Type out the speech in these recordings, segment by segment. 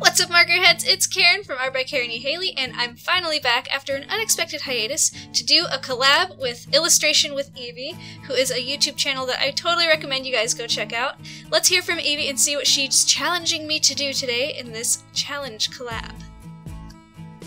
What's up, markerheads? It's Karen from Art by Karen E. Haley, and I'm finally back after an unexpected hiatus to do a collab with Illustration with Eveii, who is a YouTube channel that I totally recommend you guys go check out. Let's hear from Eveii and see what she's challenging me to do today in this challenge collab.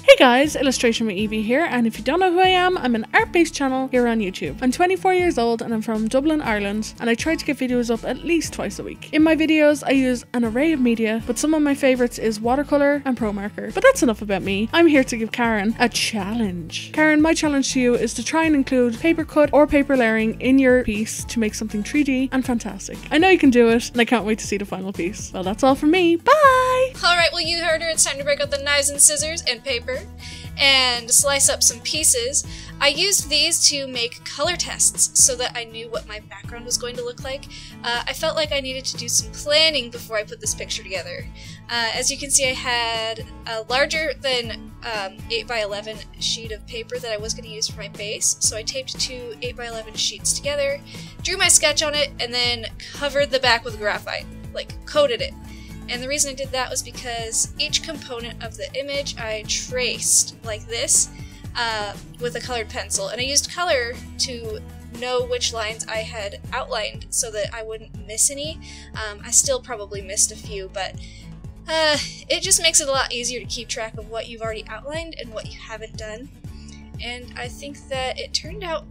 Hey guys, Illustration with Eveii here, and if you don't know who I am, I'm an art-based channel here on YouTube. I'm 24 years old and I'm from Dublin, Ireland, and I try to get videos up at least twice a week. In my videos, I use an array of media, but some of my favourites is watercolour and pro marker. But that's enough about me. I'm here to give Karen a challenge. Karen, my challenge to you is to try and include paper cut or paper layering in your piece to make something 3D and fantastic. I know you can do it, and I can't wait to see the final piece. Well, that's all from me. Bye! Alright, well you heard her. It's time to break out the knives and scissors and paper and slice up some pieces. I used these to make color tests so that I knew what my background was going to look like. I felt like I needed to do some planning before I put this picture together. As you can see, I had a larger than 8x11 sheet of paper that I was going to use for my base, so I taped two 8x11 sheets together, drew my sketch on it, and then covered the back with graphite, like coated it. And the reason I did that was because each component of the image I traced like this with a colored pencil, and I used color to know which lines I had outlined so that I wouldn't miss any. I still probably missed a few, but it just makes it a lot easier to keep track of what you've already outlined and what you haven't done. And I think that it turned out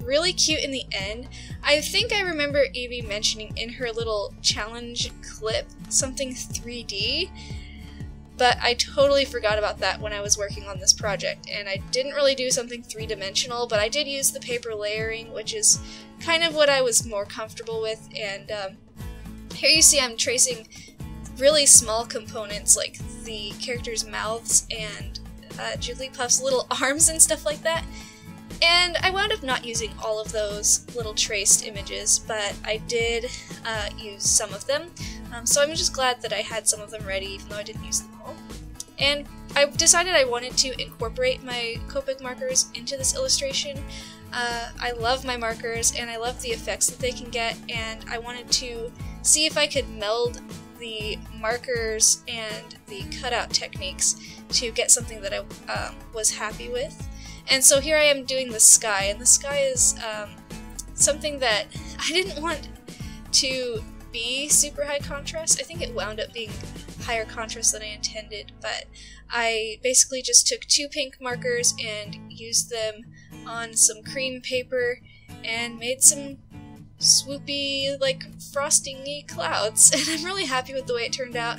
really cute in the end. I think I remember Eveii mentioning in her little challenge clip something 3D, but I totally forgot about that when I was working on this project, and I didn't really do something three-dimensional, but I did use the paper layering, which is kind of what I was more comfortable with. And here you see I'm tracing really small components like the characters' mouths and Jigglypuff's little arms and stuff like that. And I wound up not using all of those little traced images, but I did use some of them. So I'm just glad that I had some of them ready, even though I didn't use them all. And I decided I wanted to incorporate my Copic markers into this illustration. I love my markers, and I love the effects that they can get, and I wanted to see if I could meld the markers and the cutout techniques to get something that I was happy with. And so here I am doing the sky, and the sky is something that I didn't want to be super high contrast. I think it wound up being higher contrast than I intended, but I basically just took two pink markers and used them on some cream paper and made some swoopy, like, frosting-y clouds, and I'm really happy with the way it turned out.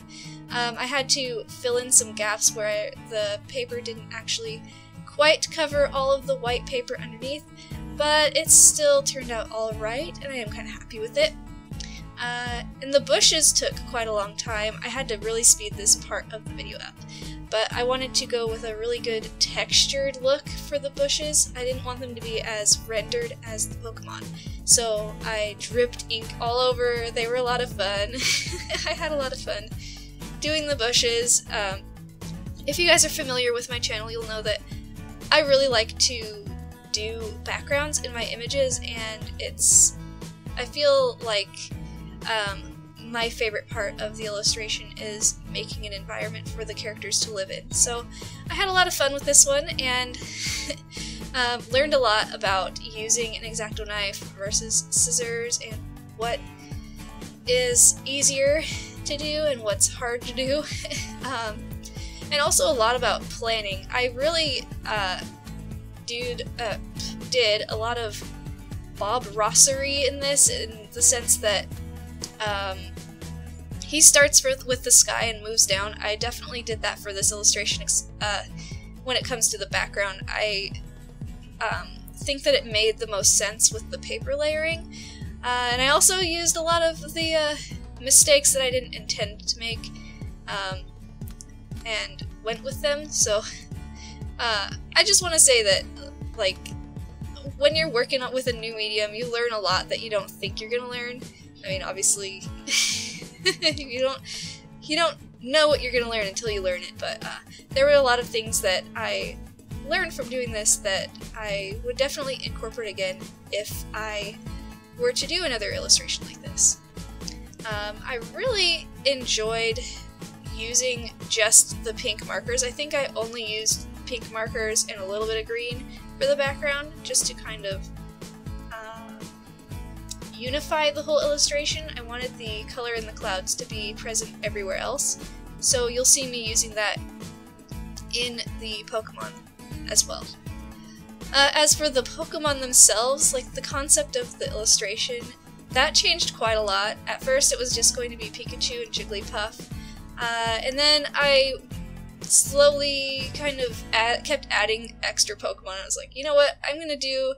I had to fill in some gaps where the paper didn't actually quite cover all of the white paper underneath, but it still turned out alright, and I am kind of happy with it. And the bushes took quite a long time. I had to really speed this part of the video up, but I wanted to go with a really good textured look for the bushes. I didn't want them to be as rendered as the Pokemon, so I dripped ink all over. They were a lot of fun. I had a lot of fun doing the bushes. If you guys are familiar with my channel, you'll know that I really like to do backgrounds in my images, and I feel like my favorite part of the illustration is making an environment for the characters to live in. So I had a lot of fun with this one, and learned a lot about using an X-Acto knife versus scissors, and what is easier to do and what's hard to do. And also a lot about planning. I really did a lot of Bob Rossery in this, in the sense that he starts with the sky and moves down. I definitely did that for this illustration. When it comes to the background, I think that it made the most sense with the paper layering. And I also used a lot of the mistakes that I didn't intend to make, and went with them. So I just want to say that, like, when you're working with a new medium, you learn a lot that you don't think you're gonna learn. I mean, obviously, you don't know what you're gonna learn until you learn it, but there were a lot of things that I learned from doing this that I would definitely incorporate again if I were to do another illustration like this. I really enjoyed using just the pink markers. I think I only used pink markers and a little bit of green for the background, just to kind of unify the whole illustration. I wanted the color in the clouds to be present everywhere else, so you'll see me using that in the Pokemon as well. As for the Pokemon themselves, like the concept of the illustration, that changed quite a lot. At first it was just going to be Pikachu and Jigglypuff, and then I slowly kind of kept adding extra Pokemon. I was like, you know what, I'm gonna do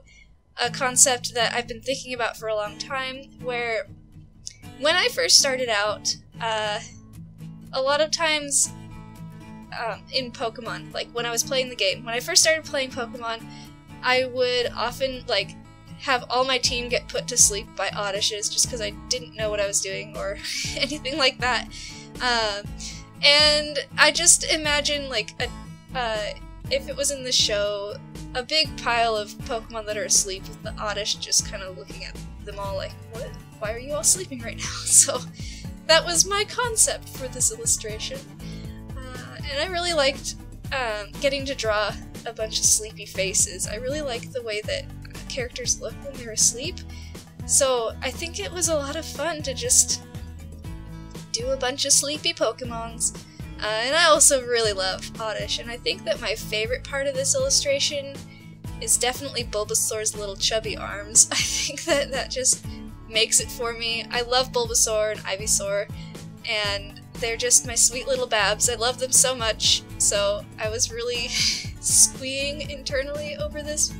a concept that I've been thinking about for a long time, where when I first started out, a lot of times in Pokemon, like when I was playing the game, when I first started playing Pokemon, I would often like have all my team get put to sleep by Oddishes just because I didn't know what I was doing or anything like that. And I just imagine like if it was in the show, a big pile of Pokemon that are asleep with the Oddish just kind of looking at them all like, what? Why are you all sleeping right now? So that was my concept for this illustration. And I really liked getting to draw a bunch of sleepy faces. I really like the way that characters look when they're asleep. So I think it was a lot of fun to just do a bunch of sleepy Pokemons. And I also really love Oddish, and I think that my favorite part of this illustration is definitely Bulbasaur's little chubby arms. I think that that just makes it for me. I love Bulbasaur and Ivysaur, and they're just my sweet little babs. I love them so much, so I was really squeeing internally over this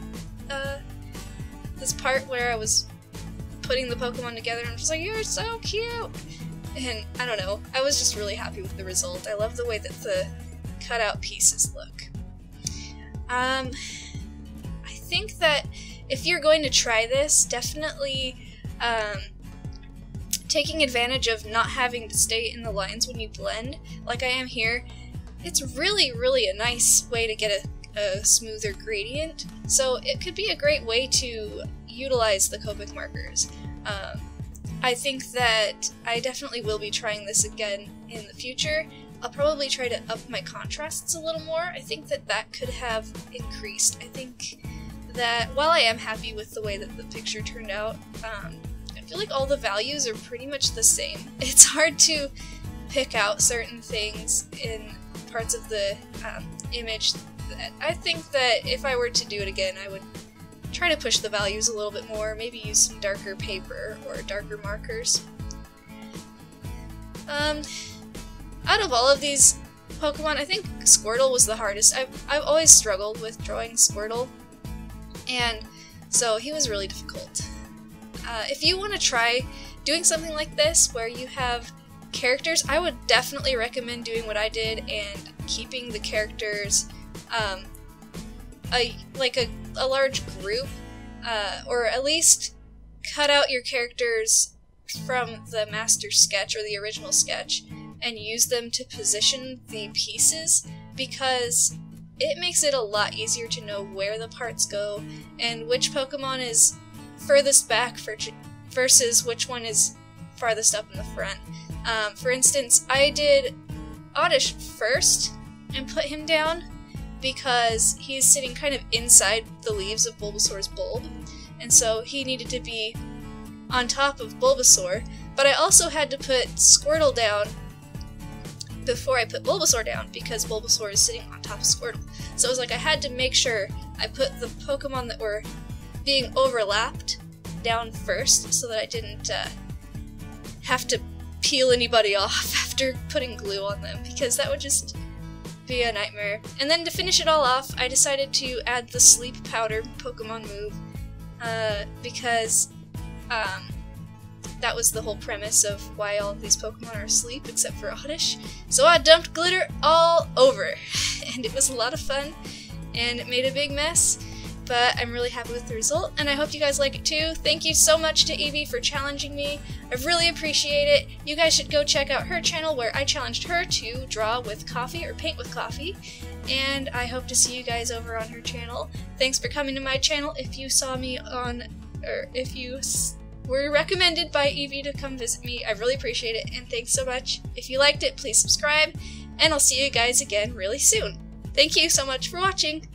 this part where I was putting the Pokemon together, and I'm just like, you're so cute! And I don't know, I was just really happy with the result. I love the way that the cutout pieces look. I think that if you're going to try this, definitely taking advantage of not having to stay in the lines when you blend, like I am here, it's really a nice way to get a smoother gradient. So it could be a great way to utilize the Copic markers. I think that I definitely will be trying this again in the future. I'll probably try to up my contrasts a little more. I think that that could have increased. I think that while I am happy with the way that the picture turned out, I feel like all the values are pretty much the same. It's hard to pick out certain things in parts of the image. I think that if I were to do it again, I would try to push the values a little bit more, maybe use some darker paper or darker markers. Out of all of these Pokemon, I think Squirtle was the hardest. I've always struggled with drawing Squirtle, and so he was really difficult. If you want to try doing something like this where you have characters, I would definitely recommend doing what I did and keeping the characters a large group, or at least cut out your characters from the master sketch or the original sketch and use them to position the pieces, because it makes it a lot easier to know where the parts go and which Pokemon is furthest back versus which one is farthest up in the front. For instance, I did Oddish first and put him down because he's sitting kind of inside the leaves of Bulbasaur's bulb, and so he needed to be on top of Bulbasaur, but I also had to put Squirtle down before I put Bulbasaur down because Bulbasaur is sitting on top of Squirtle. So it was like I had to make sure I put the Pokemon that were being overlapped down first so that I didn't have to peel anybody off after putting glue on them, because that would just be a nightmare. And then to finish it all off, I decided to add the sleep powder Pokemon move, because that was the whole premise of why all of these Pokemon are asleep except for Oddish. So I dumped glitter all over, and it was a lot of fun, and it made a big mess, but I'm really happy with the result, and I hope you guys like it too. Thank you so much to Eveii for challenging me. I really appreciate it. You guys should go check out her channel where I challenged her to draw with coffee or paint with coffee, and I hope to see you guys over on her channel. Thanks for coming to my channel. If you saw me on, or if you were recommended by Eveii to come visit me. I really appreciate it, and thanks so much. If you liked it, please subscribe, and I'll see you guys again really soon. Thank you so much for watching!